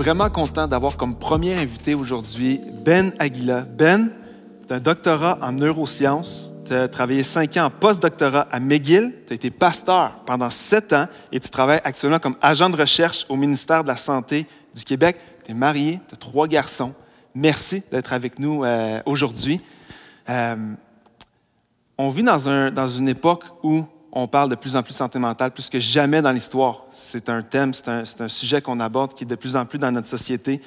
vraiment content d'avoir comme premier invité aujourd'hui Ben Aguila. Ben, tu as un doctorat en neurosciences. Tu as travaillé 5 ans en post-doctorat à McGill. Tu as été pasteur pendant 7 ans et tu travailles actuellement comme agent de recherche au ministère de la Santé du Québec. Tu es marié, tu as 3 garçons. Merci d'être avec nous aujourd'hui. On vit dans une époque où on parle de plus en plus de santé mentale, plus que jamais dans l'histoire. C'est un thème, c'est un sujet qu'on aborde qui est de plus en plus dans notre société.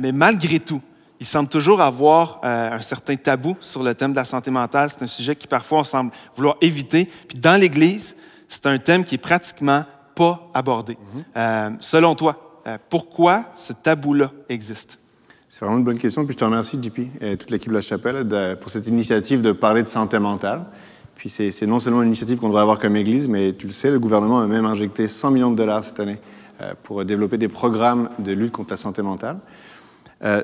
Mais malgré tout, il semble toujours avoir un certain tabou sur le thème de la santé mentale. C'est un sujet qui parfois on semble vouloir éviter. Puis dans l'Église, c'est un thème qui est pratiquement pas abordé. Selon toi, pourquoi ce tabou-là existe? C'est vraiment une bonne question. Puis je te remercie, JP, et toute l'équipe de la Chapelle pour cette initiative de parler de santé mentale. Puis c'est non seulement une initiative qu'on devrait avoir comme Église, mais tu le sais, le gouvernement a même injecté 100 millions de dollars cette année pour développer des programmes de lutte contre la santé mentale.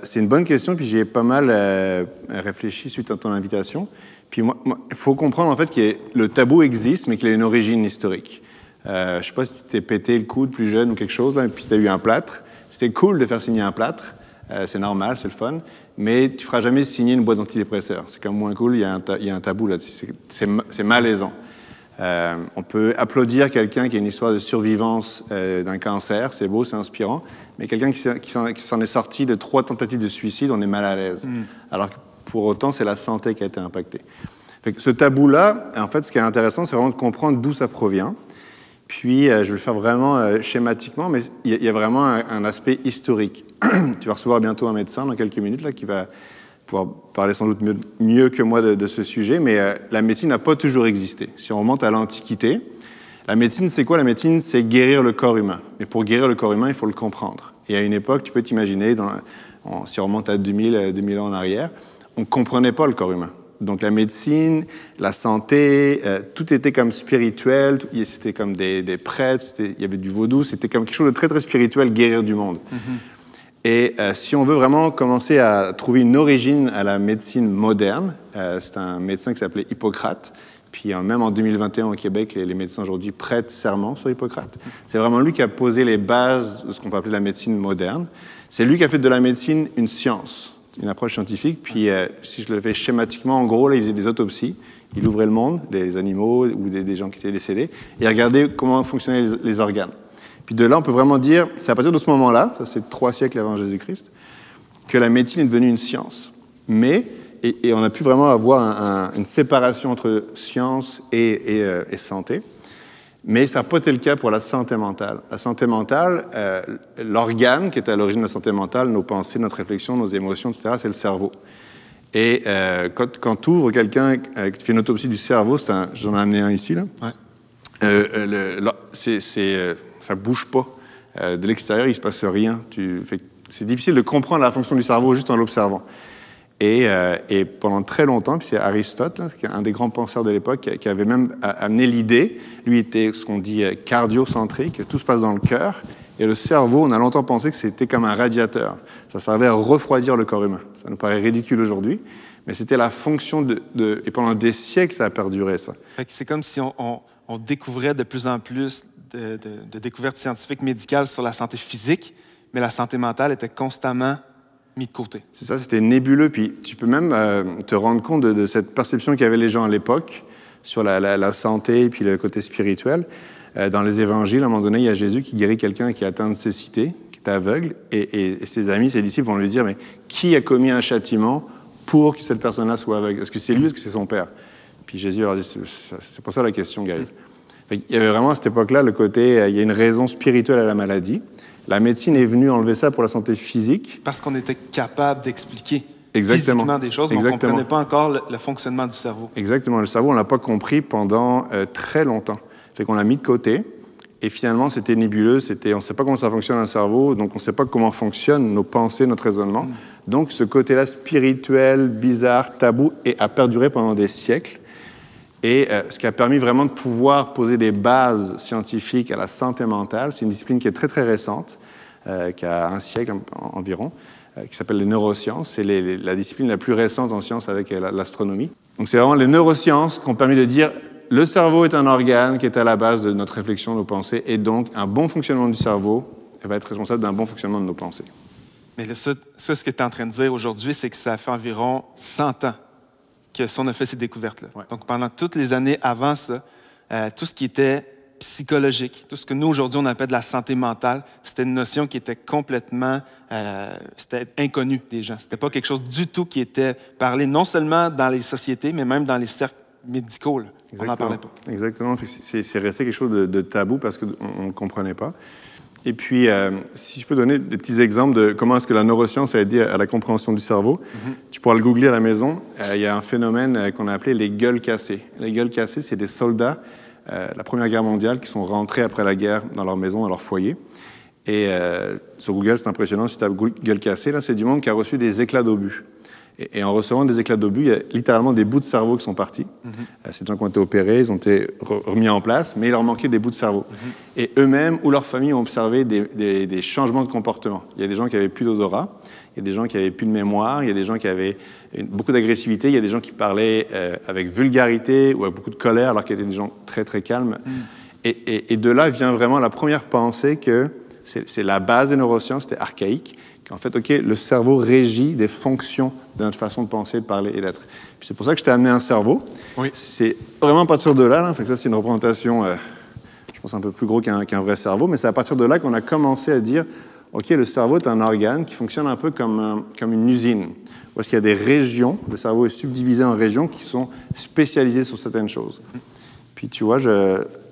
C'est une bonne question, puis j'y ai pas mal réfléchi suite à ton invitation. Puis moi, il faut comprendre en fait que le tabou existe, mais qu'il a une origine historique. Je ne sais pas si tu t'es pété le coude plus jeune ou quelque chose, là, et puis tu as eu un plâtre. C'était cool de faire signer un plâtre. C'est normal, c'est le fun, mais tu ne feras jamais signer une boîte d'antidépresseurs. C'est quand même moins cool, il y a un tabou là-dessus. C'est malaisant. On peut applaudir quelqu'un qui a une histoire de survivance d'un cancer, c'est beau, c'est inspirant, mais quelqu'un qui s'en est sorti de 3 tentatives de suicide, on est mal à l'aise. Alors que pour autant, c'est la santé qui a été impactée. Fait que ce tabou-là, en fait, ce qui est intéressant, c'est vraiment de comprendre d'où ça provient. Puis, je vais le faire vraiment schématiquement, mais il y a vraiment un aspect historique. Tu vas recevoir bientôt un médecin dans quelques minutes là, qui va pouvoir parler sans doute mieux que moi de ce sujet, mais la médecine n'a pas toujours existé. Si on remonte à l'Antiquité, la médecine, c'est quoi? La médecine, c'est guérir le corps humain. Mais pour guérir le corps humain, il faut le comprendre. Et à une époque, tu peux t'imaginer, si on remonte à 2000 ans en arrière, on ne comprenait pas le corps humain. Donc la médecine, la santé, tout était comme spirituel, c'était comme des prêtres, il y avait du vaudou, c'était comme quelque chose de très, très spirituel, guérir du monde. Et si on veut vraiment commencer à trouver une origine à la médecine moderne, c'est un médecin qui s'appelait Hippocrate, puis même en 2021 au Québec, les médecins aujourd'hui prêtent serment sur Hippocrate. C'est vraiment lui qui a posé les bases de ce qu'on peut appeler la médecine moderne. C'est lui qui a fait de la médecine une science, une approche scientifique. Puis, si je le fais schématiquement, en gros, là, il faisait des autopsies. Il ouvrait le monde, des animaux ou des gens qui étaient décédés, et il regardait comment fonctionnaient les organes. Puis de là, on peut vraiment dire, c'est à partir de ce moment-là, ça c'est 3 siècles avant Jésus-Christ, que la médecine est devenue une science. Mais, et on a pu vraiment avoir une séparation entre science et santé. Mais ça n'a pas été le cas pour la santé mentale. La santé mentale, l'organe qui est à l'origine de la santé mentale, nos pensées, notre réflexion, nos émotions, etc., c'est le cerveau. Et quand tu ouvres quelqu'un, que tu fais une autopsie du cerveau, j'en ai amené un ici, là. Ouais. Ça ne bouge pas. De l'extérieur, il ne se passe rien. C'est difficile de comprendre la fonction du cerveau juste en l'observant. Et pendant très longtemps, puis c'est Aristote, là, qui est un des grands penseurs de l'époque, qui avait même amené l'idée, lui était ce qu'on dit cardiocentrique, tout se passe dans le cœur, et le cerveau, on a longtemps pensé que c'était comme un radiateur. Ça servait à refroidir le corps humain. Ça nous paraît ridicule aujourd'hui, mais c'était la fonction et pendant des siècles, ça a perduré, ça. C'est comme si on découvrait de plus en plus de découvertes scientifiques médicales sur la santé physique, mais la santé mentale était constamment mis de côté. C'est ça, c'était nébuleux. Puis tu peux même te rendre compte de cette perception qu'avaient les gens à l'époque sur la santé et puis le côté spirituel. Dans les évangiles, à un moment donné, il y a Jésus qui guérit quelqu'un qui est atteint de cécité, qui est aveugle, et ses amis, ses disciples vont lui dire, mais qui a commis un châtiment pour que cette personne-là soit aveugle? Est-ce que c'est lui ou est-ce que c'est son père? Puis Jésus leur dit, c'est pas ça la question, guys. Il y avait vraiment à cette époque-là le côté, il y a une raison spirituelle à la maladie. La médecine est venue enlever ça pour la santé physique. Parce qu'on était capable d'expliquer physiquement des choses, mais on ne comprenait pas encore le fonctionnement du cerveau. Exactement. Le cerveau, on ne l'a pas compris pendant très longtemps. Fait qu'on l'a mis de côté, et finalement, c'était nébuleux. On ne sait pas comment ça fonctionne un cerveau, donc on ne sait pas comment fonctionnent nos pensées, notre raisonnement. Donc, ce côté-là spirituel, bizarre, tabou, a perduré pendant des siècles. Et ce qui a permis vraiment de pouvoir poser des bases scientifiques à la santé mentale, c'est une discipline qui est très, très récente, qui a 1 siècle environ, qui s'appelle les neurosciences. C'est la discipline la plus récente en sciences avec l'astronomie. Donc c'est vraiment les neurosciences qui ont permis de dire le cerveau est un organe qui est à la base de notre réflexion, de nos pensées, et donc un bon fonctionnement du cerveau va être responsable d'un bon fonctionnement de nos pensées. Mais ça, ce que tu es en train de dire aujourd'hui, c'est que ça fait environ 100 ans que on a fait ces découvertes-là. Ouais. Donc, pendant toutes les années avant ça, tout ce qui était psychologique, tout ce que nous, aujourd'hui, on appelle de la santé mentale, c'était une notion qui était complètement c'était inconnu des gens. C'était pas quelque chose du tout qui était parlé, non seulement dans les sociétés, mais même dans les cercles médicaux. Là. On n'en parlait pas. Exactement. C'est resté quelque chose de tabou parce qu'on ne le comprenait pas. Et puis, si je peux donner des petits exemples de comment est-ce que la neuroscience a aidé à la compréhension du cerveau, tu pourras le googler à la maison. Il y a un phénomène qu'on a appelé les gueules cassées. Les gueules cassées, c'est des soldats de la Première Guerre mondiale qui sont rentrés après la guerre dans leur maison, dans leur foyer. Et sur Google, c'est impressionnant, si tu tapes gueule cassée, là, c'est du monde qui a reçu des éclats d'obus. Et en recevant des éclats d'obus, il y a littéralement des bouts de cerveau qui sont partis. C'est des gens qui ont été opérés, ils ont été remis en place, mais il leur manquait des bouts de cerveau. Et eux-mêmes ou leur famille ont observé des changements de comportement. Il y a des gens qui avaient plus d'odorat, il y a des gens qui avaient plus de mémoire, il y a des gens qui avaient beaucoup d'agressivité, il y a des gens qui parlaient avec vulgarité ou avec beaucoup de colère, alors qu'ils étaient des gens très, très calmes. Et de là vient vraiment la première pensée que c'est la base des neurosciences, c'était archaïque, qu'en fait, OK, le cerveau régit des fonctions de notre façon de penser, de parler et d'être. Puis c'est pour ça que je t'ai amené un cerveau. Oui. C'est vraiment à partir de là, fait que ça, c'est une représentation, je pense, un peu plus gros qu'un vrai cerveau, mais c'est à partir de là qu'on a commencé à dire, OK, le cerveau est un organe qui fonctionne un peu comme une usine, où est-ce qu'il y a des régions, le cerveau est subdivisé en régions qui sont spécialisées sur certaines choses. Puis tu vois,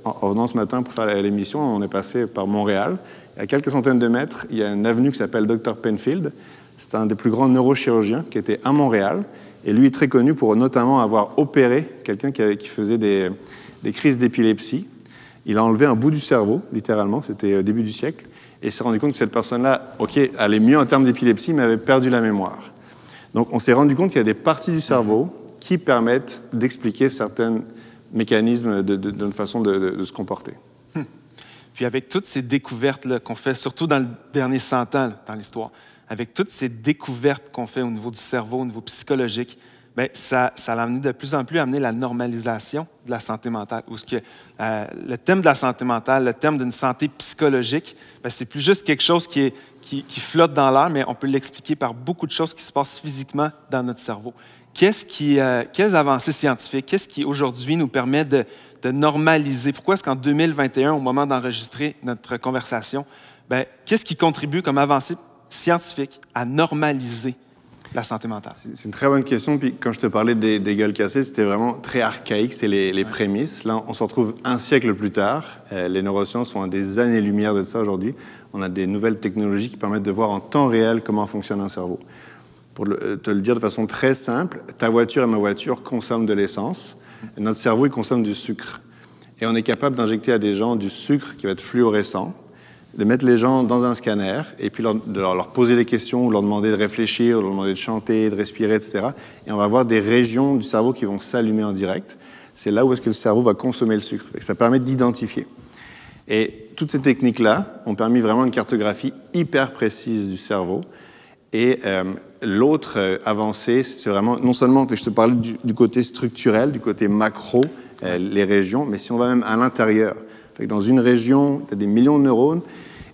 en venant ce matin pour faire l'émission, on est passé par Montréal. À quelques centaines de mètres, il y a une avenue qui s'appelle Dr Penfield. C'est un des plus grands neurochirurgiens qui était à Montréal. Et lui est très connu pour notamment avoir opéré quelqu'un qui faisait des crises d'épilepsie. Il a enlevé un bout du cerveau, littéralement, c'était au début du siècle. Et il s'est rendu compte que cette personne-là, OK, allait mieux en termes d'épilepsie, mais avait perdu la mémoire. Donc on s'est rendu compte qu'il y a des parties du cerveau qui permettent d'expliquer certains mécanismes de notre façon de se comporter. Puis avec toutes ces découvertes qu'on fait, surtout dans le dernier 100 ans dans l'histoire, avec toutes ces découvertes qu'on fait au niveau du cerveau, au niveau psychologique, bien, ça a amené de plus en plus à amener la normalisation de la santé mentale. Où le thème de la santé mentale, le thème d'une santé psychologique, bien, c'est plus juste quelque chose qui flotte dans l'air, mais on peut l'expliquer par beaucoup de choses qui se passent physiquement dans notre cerveau. Quelles avancées scientifiques, qu'est-ce qui aujourd'hui nous permet de normaliser? Pourquoi est-ce qu'en 2021, au moment d'enregistrer notre conversation, bien, qu'est-ce qui contribue comme avancée scientifique à normaliser la santé mentale? C'est une très bonne question. Puis quand je te parlais des gueules cassées, c'était vraiment très archaïque, c'était les prémices. Là, on se retrouve un siècle plus tard. Les neurosciences sont à des années-lumière de ça aujourd'hui. On a des nouvelles technologies qui permettent de voir en temps réel comment fonctionne un cerveau. Pour te le dire de façon très simple, ta voiture et ma voiture consomment de l'essence. Notre cerveau, il consomme du sucre. Et on est capable d'injecter à des gens du sucre qui va être fluorescent, de mettre les gens dans un scanner et puis de leur poser des questions ou leur demander de réfléchir, leur demander de chanter, de respirer, etc. Et on va avoir des régions du cerveau qui vont s'allumer en direct. C'est là où est-ce que le cerveau va consommer le sucre. Et ça permet d'identifier. Et toutes ces techniques-là ont permis vraiment une cartographie hyper précise du cerveau. Et l'autre avancée, c'est vraiment, non seulement, je te parlais du côté structurel, du côté macro, les régions, mais si on va même à l'intérieur. Dans une région, tu as des millions de neurones,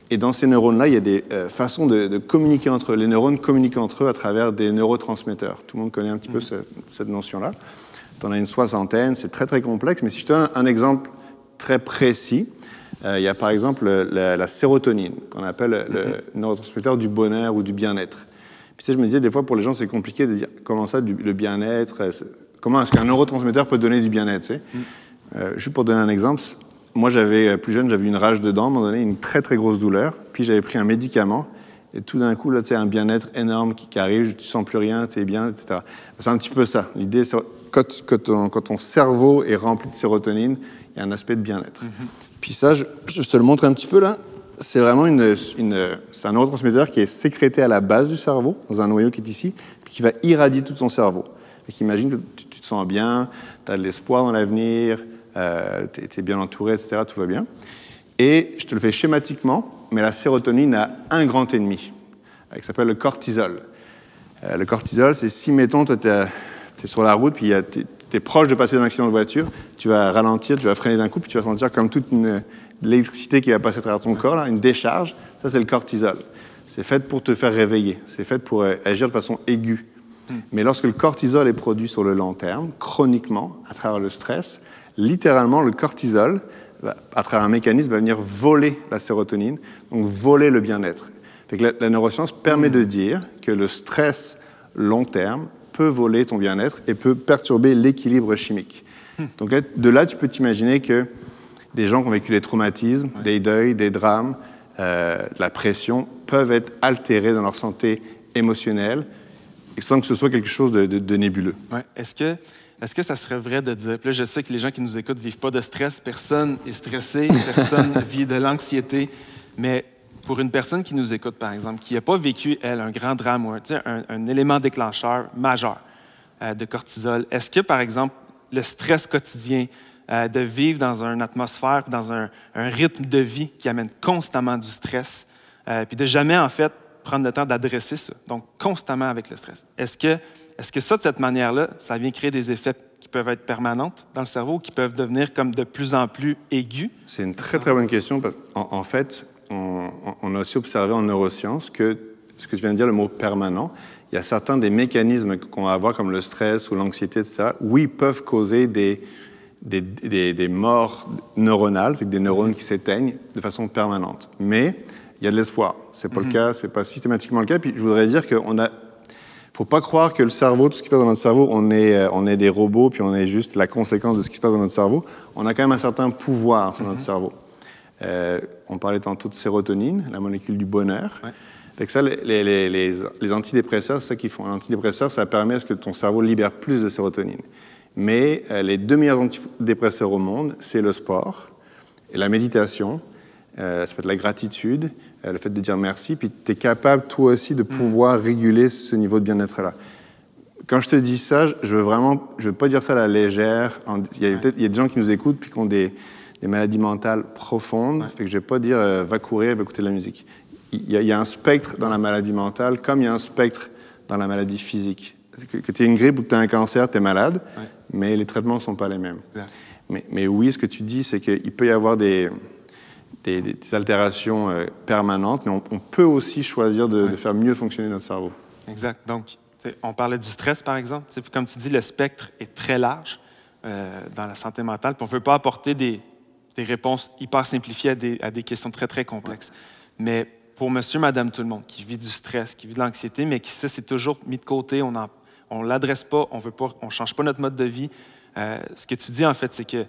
et dans ces neurones-là, il y a des façons de communiquer entre eux. Les neurones communiquent entre eux à travers des neurotransmetteurs. Tout le monde connaît un petit peu cette notion-là. Tu en as une soixantaine, c'est très, très complexe, mais si je te donne un exemple très précis, il y a par exemple la sérotonine, qu'on appelle le neurotransmetteur du bonheur ou du bien-être. Puis tu sais, je me disais, des fois, pour les gens, c'est compliqué de dire comment ça, le bien-être, comment est-ce qu'un neurotransmetteur peut donner du bien-être, tu sais? Juste pour donner un exemple, moi, plus jeune, j'avais une rage de dents, à un moment donné, une très, très grosse douleur, puis j'avais pris un médicament, et tout d'un coup, là, tu sais, un bien-être énorme qui arrive, tu sens plus rien, tu es bien, etc. C'est un petit peu ça. L'idée, c'est quand ton cerveau est rempli de sérotonine, il y a un aspect de bien-être. Puis ça, je te le montre un petit peu là. C'est vraiment c'est un neurotransmetteur qui est sécrété à la base du cerveau, dans un noyau qui est ici, puis qui va irradier tout ton cerveau. Imagine que tu te sens bien, tu as de l'espoir dans l'avenir, tu es bien entouré, etc., tout va bien. Et je te le fais schématiquement, mais la sérotonine a un grand ennemi, qui s'appelle le cortisol. Le cortisol, c'est si, mettons, tu es sur la route, puis tu es proche de passer d'un accident de voiture, tu vas ralentir, tu vas freiner d'un coup, puis tu vas sentir comme toute l'électricité qui va passer à travers ton corps, là, une décharge. Ça, c'est le cortisol. c'est fait pour te faire réveiller, c'est fait pour agir de façon aiguë. Mais lorsque le cortisol est produit sur le long terme, chroniquement, à travers le stress, littéralement, le cortisol, à travers un mécanisme, va venir voler la sérotonine, donc voler le bien-être. La neuroscience permet de dire que le stress long terme peut voler ton bien-être et peut perturber l'équilibre chimique. Donc de là, tu peux t'imaginer que des gens qui ont vécu des traumatismes, des deuils, des drames, de la pression, peuvent être altérés dans leur santé émotionnelle sans que ce soit quelque chose de nébuleux. Ouais. Est-ce que ça serait vrai de dire, puis là, je sais que les gens qui nous écoutent ne vivent pas de stress, personne n'est stressé, personne vit de l'anxiété, mais pour une personne qui nous écoute, par exemple, qui n'a pas vécu, elle, un grand drame ou un élément déclencheur majeur de cortisol, est-ce que, par exemple, le stress quotidien, de vivre dans une atmosphère, dans un rythme de vie qui amène constamment du stress, puis de jamais, en fait, prendre le temps d'adresser ça, donc constamment avec le stress. Est-ce que ça, de cette manière-là, ça vient créer des effets qui peuvent être permanents dans le cerveau ou qui peuvent devenir comme de plus en plus aigus? C'est une très, très bonne question. Parce en fait, on a aussi observé en neurosciences que, ce que tu viens de dire, le mot permanent, il y a certains des mécanismes qu'on va avoir, comme le stress ou l'anxiété, etc., oui, peuvent causer des morts neuronales, des neurones qui s'éteignent de façon permanente. Mais il y a de l'espoir. C'est pas le cas, c'est pas systématiquement le cas. Puis je voudrais dire qu'on a, faut pas croire que le cerveau, tout ce qui se passe dans notre cerveau, on est des robots, puis on est juste la conséquence de ce qui se passe dans notre cerveau. On a quand même un certain pouvoir sur notre cerveau. On parlait tantôt de sérotonine, la molécule du bonheur. Ouais. Fait que ça, les antidépresseurs, c'est ça qu'ils font. Un antidépresseur, ça permet à ce que ton cerveau libère plus de sérotonine. Mais les deux meilleurs antidépresseurs au monde, c'est le sport et la méditation. Ça peut être la gratitude, le fait de dire merci, puis tu es capable, toi aussi, de pouvoir réguler ce niveau de bien-être-là. Quand je te dis ça, je veux pas dire ça à la légère. Il y a des gens qui nous écoutent puis qui ont des maladies mentales profondes. Fait que je vais pas dire va courir, va écouter de la musique. Il y a un spectre dans la maladie mentale, comme il y a un spectre dans la maladie physique. Que tu aies une grippe ou que tu as un cancer, tu es malade, mais les traitements ne sont pas les mêmes. Mais oui, ce que tu dis, c'est qu'il peut y avoir des altérations permanentes, mais on peut aussi choisir de faire mieux fonctionner notre cerveau. Exact. Donc, on parlait du stress, par exemple. Puis comme tu dis, le spectre est très large dans la santé mentale. Puis on ne veut pas apporter des réponses hyper simplifiées à des questions très, très complexes. Mais pour monsieur, madame, tout le monde, qui vit du stress, qui vit de l'anxiété, mais qui, ça, c'est toujours mis de côté, on ne l'adresse pas, on ne change pas notre mode de vie. Ce que tu dis, en fait, c'est que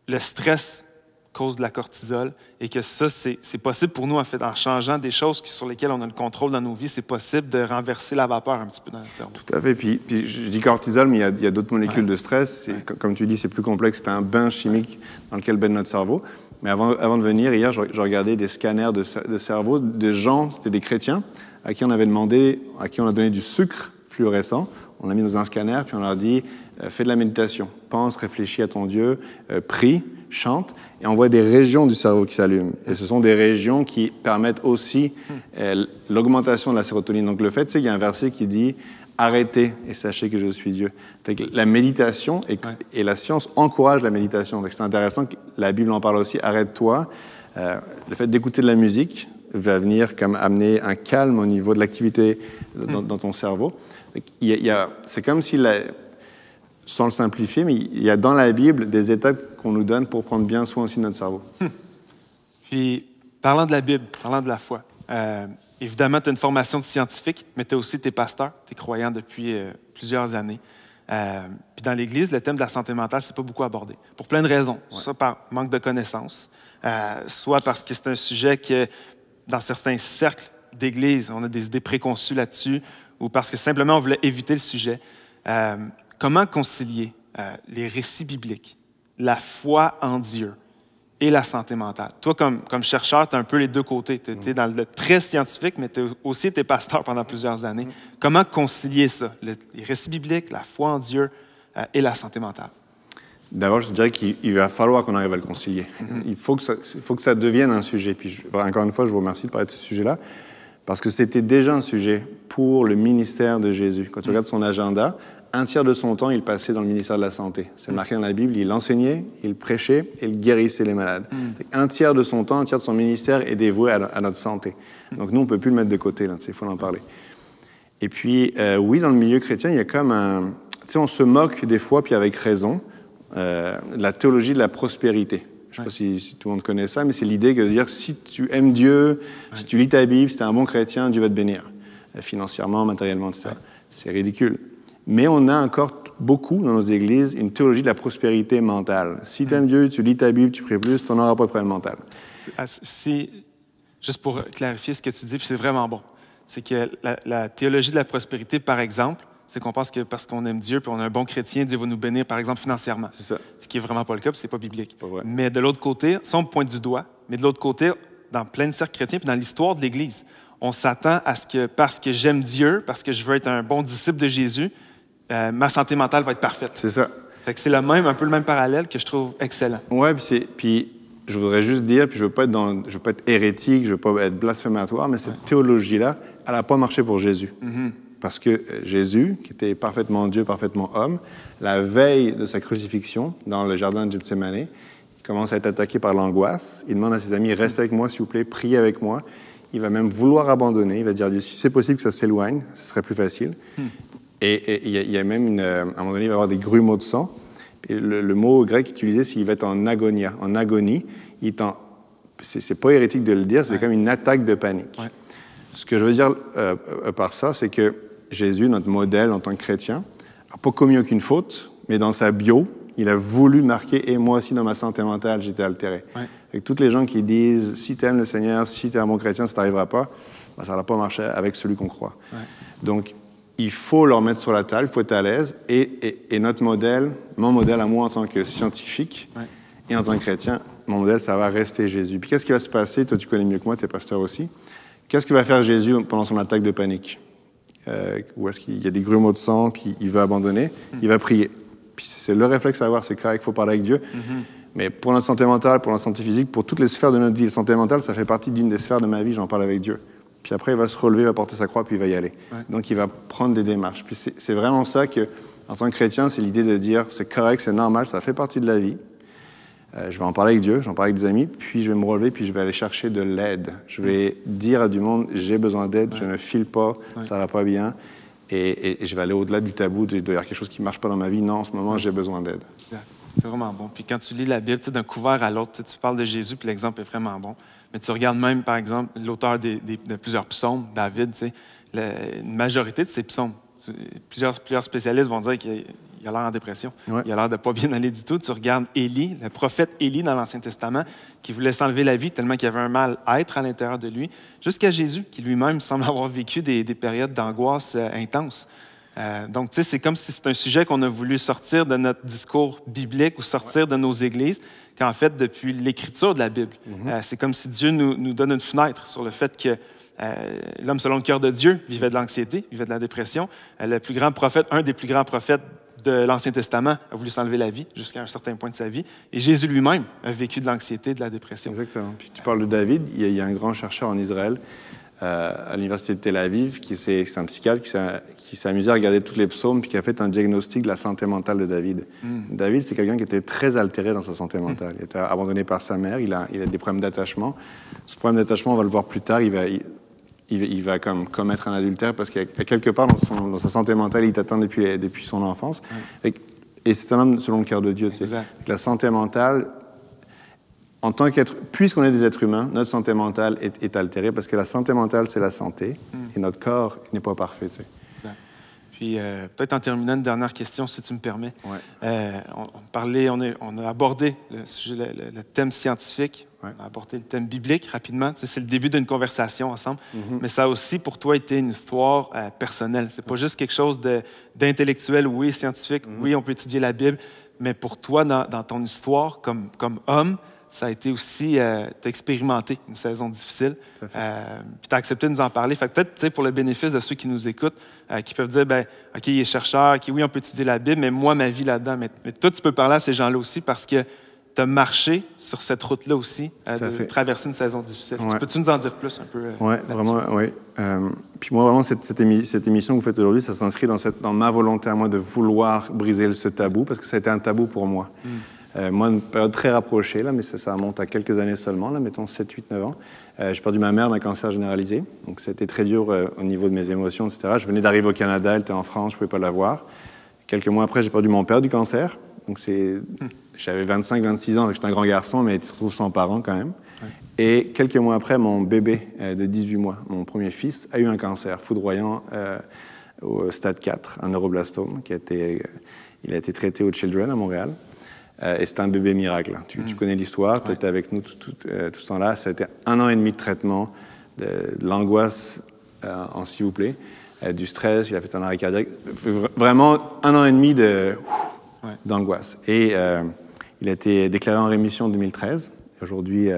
le stress cause de la cortisol et que ça, c'est possible pour nous, en fait, en changeant des choses sur lesquelles on a le contrôle dans nos vies, c'est possible de renverser la vapeur un petit peu dans notre cerveau. Tout à fait. Puis je dis cortisol, mais il y a d'autres molécules de stress. Comme tu dis, c'est plus complexe. C'est un bain chimique dans lequel baigne notre cerveau. Mais avant de venir, hier, je regardais des scanners de cerveau de gens, c'était des chrétiens, à qui on avait demandé, à qui on a donné du sucre fluorescent. On l'a mis dans un scanner, puis on leur dit fais de la méditation, pense, réfléchis à ton Dieu, prie, chante, et on voit des régions du cerveau qui s'allument. Et ce sont des régions qui permettent aussi l'augmentation de la sérotonine. Donc le fait, c'est qu'il y a un verset qui dit arrêtez et sachez que je suis Dieu. Fait que la méditation et la science encouragent la méditation. Donc c'est intéressant que la Bible en parle aussi. Arrête-toi. Le fait d'écouter de la musique va venir comme amener un calme au niveau de l'activité dans ton cerveau. C'est comme si, sans le simplifier, mais il y a dans la Bible des étapes qu'on nous donne pour prendre bien soin aussi de notre cerveau. Puis, parlant de la Bible, parlant de la foi, évidemment, tu as une formation de scientifique, mais tu as aussi tes pasteurs, tu es croyant depuis plusieurs années. Puis dans l'Église, le thème de la santé mentale, c'est pas beaucoup abordé, pour plein de raisons. Soit par manque de connaissances, soit parce que c'est un sujet que, dans certains cercles d'Église, on a des idées préconçues là-dessus, ou parce que simplement on voulait éviter le sujet. Comment concilier les récits bibliques, la foi en Dieu et la santé mentale? Toi, comme chercheur, tu as un peu les deux côtés. Tu es dans le très scientifique, mais tu as aussi été pasteur pendant plusieurs années. Comment concilier ça, les récits bibliques, la foi en Dieu et la santé mentale? D'abord, je dirais qu'il va falloir qu'on arrive à le concilier. Il faut que ça devienne un sujet. Puis, encore une fois, je vous remercie de parler de ce sujet-là. Parce que c'était déjà un sujet pour le ministère de Jésus. Quand tu regardes son agenda, un tiers de son temps, il passait dans le ministère de la Santé. C'est marqué dans la Bible, il enseignait, il prêchait et il guérissait les malades. Un tiers de son temps, un tiers de son ministère est dévoué à notre santé. Donc nous, on ne peut plus le mettre de côté, il faut en parler. Et puis, oui, dans le milieu chrétien, il y a comme un... Tu sais, on se moque des fois, puis avec raison, de la théologie de la prospérité. Je ne sais pas si tout le monde connaît ça, mais c'est l'idée de dire si tu aimes Dieu, si tu lis ta Bible, si tu es un bon chrétien, Dieu va te bénir, financièrement, matériellement, etc. C'est ridicule. Mais on a encore beaucoup dans nos églises une théologie de la prospérité mentale. Si tu aimes Dieu, tu lis ta Bible, tu pries plus, tu n'auras pas de problème mental. Juste pour clarifier ce que tu dis, puis c'est vraiment bon, c'est que la théologie de la prospérité, par exemple, c'est qu'on pense que parce qu'on aime Dieu puis on est un bon chrétien, Dieu va nous bénir, par exemple, financièrement. C'est ça. Ce qui n'est vraiment pas le cas, puis c'est pas biblique. Pas vrai. Mais de l'autre côté, ça, on pointe du doigt, mais de l'autre côté, dans plein de cercles chrétiens, puis dans l'histoire de l'Église, on s'attend à ce que, parce que j'aime Dieu, parce que je veux être un bon disciple de Jésus, ma santé mentale va être parfaite. C'est ça. Fait que c'est un peu le même parallèle que je trouve excellent. Ouais, puis je voudrais juste dire, puis je veux pas être hérétique, je veux pas être blasphématoire, mais cette théologie-là, elle n'a pas marché pour Jésus. Parce que Jésus, qui était parfaitement Dieu, parfaitement homme, la veille de sa crucifixion, dans le jardin de Gethsémani, il commence à être attaqué par l'angoisse. Il demande à ses amis, restez avec moi, s'il vous plaît, priez avec moi. Il va même vouloir abandonner. Il va dire, si c'est possible que ça s'éloigne, ce serait plus facile. Et il y a même, à un moment donné, il va y avoir des grumeaux de sang. Et le mot grec utilisé, c'est qu'il va être en agonia. En agonie, c'est pas hérétique de le dire, c'est comme une attaque de panique. Ouais. Ce que je veux dire par ça, c'est que Jésus, notre modèle en tant que chrétien, n'a pas commis aucune faute, mais dans sa bio, il a voulu marquer « Et moi aussi, dans ma santé mentale, j'étais altéré. Ouais. » Avec toutes les gens qui disent « Si tu aimes le Seigneur, si tu es un bon chrétien, ça t'arrivera pas ben, », ça n'a pas marché avec celui qu'on croit. Ouais. Donc, il faut leur mettre sur la table, il faut être à l'aise. Et notre modèle, mon modèle à moi en tant que scientifique et en tant que chrétien, mon modèle, ça va rester Jésus. Puis qu'est-ce qui va se passer? Toi, tu connais mieux que moi, tu es pasteur aussi. Qu'est-ce que va faire Jésus pendant son attaque de panique? Où est-ce qu'il y a des grumeaux de sang, puis il va abandonner, il va prier. Puis c'est le réflexe à avoir, c'est correct, il faut parler avec Dieu. Mais pour notre santé mentale, pour notre santé physique, pour toutes les sphères de notre vie, la santé mentale, ça fait partie d'une des sphères de ma vie, j'en parle avec Dieu. Puis après, il va se relever, il va porter sa croix, puis il va y aller. Ouais. Donc, il va prendre des démarches. Puis c'est vraiment ça que, en tant que chrétien, c'est l'idée de dire, c'est correct, c'est normal, ça fait partie de la vie. Je vais en parler avec Dieu, j'en parle avec des amis, puis je vais me relever, puis je vais aller chercher de l'aide. Je vais dire à du monde, j'ai besoin d'aide, je ne file pas, ça va pas bien. Et je vais aller au-delà du tabou, il doit y avoir quelque chose qui ne marche pas dans ma vie. Non, en ce moment, j'ai besoin d'aide. Exact. C'est vraiment bon. Puis quand tu lis la Bible, d'un couvert à l'autre, tu parles de Jésus, puis l'exemple est vraiment bon. Mais tu regardes même, par exemple, l'auteur de plusieurs psaumes, David, une majorité de ses psaumes. Plusieurs spécialistes vont dire qu'il a l'air en dépression. Ouais. Il a l'air de pas bien aller du tout. Tu regardes Élie, le prophète Élie dans l'Ancien Testament, qui voulait s'enlever la vie tellement qu'il y avait un mal-être à l'intérieur de lui, jusqu'à Jésus, qui lui-même semble avoir vécu des périodes d'angoisse intenses. Donc, tu sais, c'est comme si c'est un sujet qu'on a voulu sortir de notre discours biblique ou sortir de nos églises, qu'en fait, depuis l'écriture de la Bible, c'est comme si Dieu nous donne une fenêtre sur le fait que l'homme selon le cœur de Dieu vivait de l'anxiété, vivait de la dépression. Le plus grand prophète, un des plus grands prophètes de l'Ancien Testament, a voulu s'enlever la vie jusqu'à un certain point de sa vie. Et Jésus lui-même a vécu de l'anxiété, de la dépression. Exactement. Puis tu parles de David, il y a un grand chercheur en Israël, à l'université de Tel Aviv, c'est un psychiatre qui s'est amusé à regarder tous les psaumes puis qui a fait un diagnostic de la santé mentale de David. David, c'est quelqu'un qui était très altéré dans sa santé mentale. Il était abandonné par sa mère, il a des problèmes d'attachement. Ce problème d'attachement, on va le voir plus tard, il va comme commettre un adultère parce qu'il y a quelque part dans sa santé mentale, il t'attend depuis son enfance. Et c'est un homme selon le cœur de Dieu. Tu sais. La santé mentale, en tant qu'être, puisqu'on est des êtres humains, notre santé mentale est altérée parce que la santé mentale, c'est la santé et notre corps n'est pas parfait. Tu sais. Exact. Puis, peut-être en terminant, une dernière question, si tu me permets. Ouais. On a abordé le thème scientifique, on a abordé le thème biblique rapidement. Tu sais, c'est le début d'une conversation ensemble, mais ça a aussi pour toi été une histoire personnelle. C'est pas juste quelque chose d'intellectuel, oui, scientifique, oui, on peut étudier la Bible, mais pour toi, dans ton histoire comme homme, ça a été aussi, tu as expérimenté une saison difficile, puis tu as accepté de nous en parler. Fait que peut-être, pour le bénéfice de ceux qui nous écoutent, qui peuvent dire, OK, il est chercheur, OK, oui, on peut étudier la Bible, mais moi, ma vie là-dedans. Mais toi, tu peux parler à ces gens-là aussi parce que tu as marché sur cette route-là aussi, de traverser une saison difficile. Ouais. Peux-tu nous en dire plus un peu? Oui, vraiment, oui. Puis moi, vraiment, cette émission que vous faites aujourd'hui, ça s'inscrit dans ma volonté à moi de vouloir briser ce tabou, parce que ça a été un tabou pour moi. Moi, une période très rapprochée, là, mais ça remonte à quelques années seulement, là, mettons 7, 8, 9 ans. J'ai perdu ma mère d'un cancer généralisé, donc c'était très dur au niveau de mes émotions, etc. Je venais d'arriver au Canada, elle était en France, je ne pouvais pas la voir. Quelques mois après, j'ai perdu mon père du cancer. Donc j'avais 25, 26 ans, j'étais un grand garçon, mais tu te retrouves sans parents quand même. Ouais. Et quelques mois après, mon bébé de 18 mois, mon premier fils, a eu un cancer foudroyant au stade 4, un neuroblastome, il a été traité au Children à Montréal. Et c'était un bébé miracle. Tu connais l'histoire, tu étais avec nous tout ce temps-là. Ça a été 1 an et demi de traitement, de l'angoisse, s'il vous plaît, du stress, il a fait un arrêt cardiaque. Vraiment 1 an et demi d'angoisse. Et il a été déclaré en rémission en 2013. Aujourd'hui,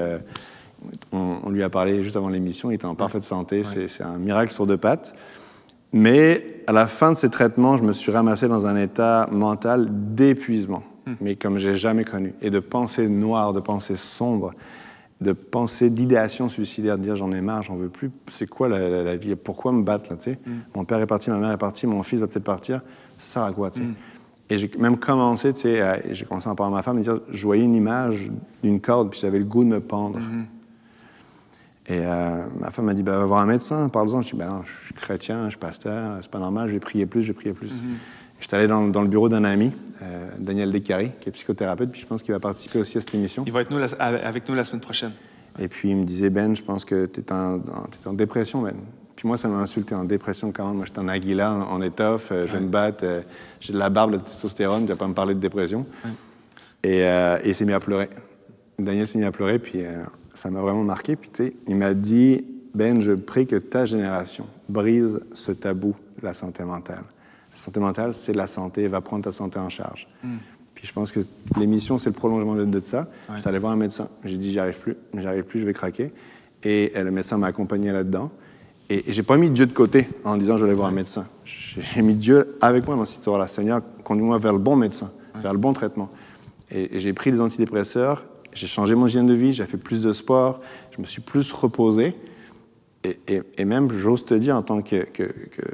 on lui a parlé juste avant l'émission, il était en parfaite santé, c'est un miracle sur 2 pattes. Mais à la fin de ces traitements, je me suis ramassé dans un état mental d'épuisement, mais comme je n'ai jamais connu. Et de pensées noires, de pensées sombres, de pensées d'idéation suicidaire, de dire j'en ai marre, j'en veux plus, c'est quoi la vie, pourquoi me battre là, tu sais? Mon père est parti, ma mère est partie, mon fils va peut-être partir, ça sert à quoi, tu sais? Et j'ai même commencé, tu sais, j'ai commencé à en parler à ma femme et dire, je voyais une image d'une corde, puis j'avais le goût de me pendre. Et ma femme m'a dit, va voir un médecin, parle-en. Je dis, non, je suis chrétien, je suis pasteur, c'est pas normal, je vais prier plus. J'étais allé dans le bureau d'un ami, Daniel Descaries, qui est psychothérapeute, puis je pense qu'il va participer aussi à cette émission. Il va être avec nous la semaine prochaine. Et puis il me disait, je pense que t'es en dépression, Ben. Puis moi, ça m'a insulté, en dépression quand même. Moi, j'étais en aguila, en étoffe, je vais me battre, j'ai de la barbe, de testostérone, tu vas pas me parler de dépression. Et il s'est mis à pleurer. Daniel s'est mis à pleurer, puis ça m'a vraiment marqué. Puis tu sais, il m'a dit, je prie que ta génération brise ce tabou de la santé mentale. La santé mentale, c'est la santé, va prendre ta santé en charge. Puis je pense que l'émission, c'est le prolongement de ça. Je suis allé voir un médecin. J'ai dit, j'arrive plus, je vais craquer. Et le médecin m'a accompagné là-dedans. Et j'ai pas mis Dieu de côté en disant, je vais aller voir un médecin. J'ai mis Dieu avec moi dans cette histoire-là. Seigneur, conduis-moi vers le bon médecin, vers le bon traitement. Et j'ai pris des antidépresseurs, j'ai changé mon hygiène de vie, j'ai fait plus de sport, je me suis plus reposé. Et même, j'ose te dire, en tant que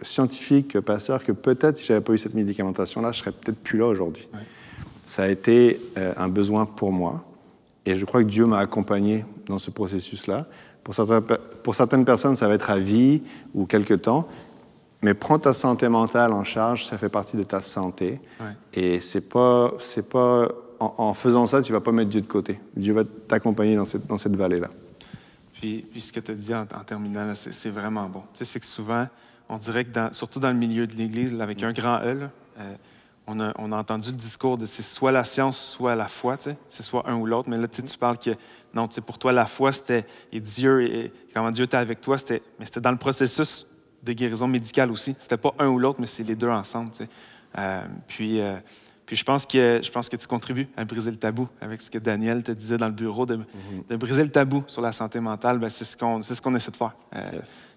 scientifique, que pasteur, que peut-être si je n'avais pas eu cette médicamentation-là, je serais peut-être plus là aujourd'hui. Ça a été un besoin pour moi. Et je crois que Dieu m'a accompagné dans ce processus-là. Pour certaines personnes, ça va être à vie ou quelque temps. Mais prends ta santé mentale en charge, ça fait partie de ta santé. Et c'est pas en faisant ça, tu ne vas pas mettre Dieu de côté. Dieu va t'accompagner dans cette vallée-là. Puis ce que tu as dit en terminant, là, c'est vraiment bon. Tu sais, c'est que souvent, on dirait que, surtout dans le milieu de l'Église, là, avec un grand E, là, on a entendu le discours de c'est soit la science, soit la foi, tu sais, c'est soit un ou l'autre. Mais là, tu parles que, non, tu sais, pour toi, la foi, c'était, et Dieu, et comment Dieu était avec toi, mais c'était dans le processus de guérison médicale aussi. C'était pas un ou l'autre, mais c'est les deux ensemble, tu sais. Puis je pense que tu contribues à briser le tabou avec ce que Daniel te disait dans le bureau, de briser le tabou sur la santé mentale. Ben, c'est ce qu'on essaie de faire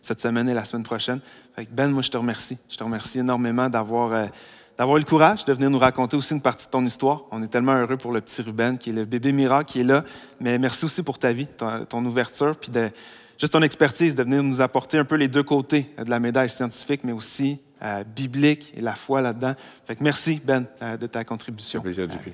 cette semaine et la semaine prochaine. Fait que Ben, moi, je te remercie. Je te remercie énormément d'avoir eu le courage de venir nous raconter aussi une partie de ton histoire. On est tellement heureux pour le petit Ruben, qui est le bébé miracle qui est là. Mais merci aussi pour ta vie, ton ouverture, puis juste ton expertise de venir nous apporter un peu les deux côtés de la médaille scientifique, mais aussi biblique et la foi là-dedans. Fait que merci, Ben, de ta contribution. Un plaisir, JP.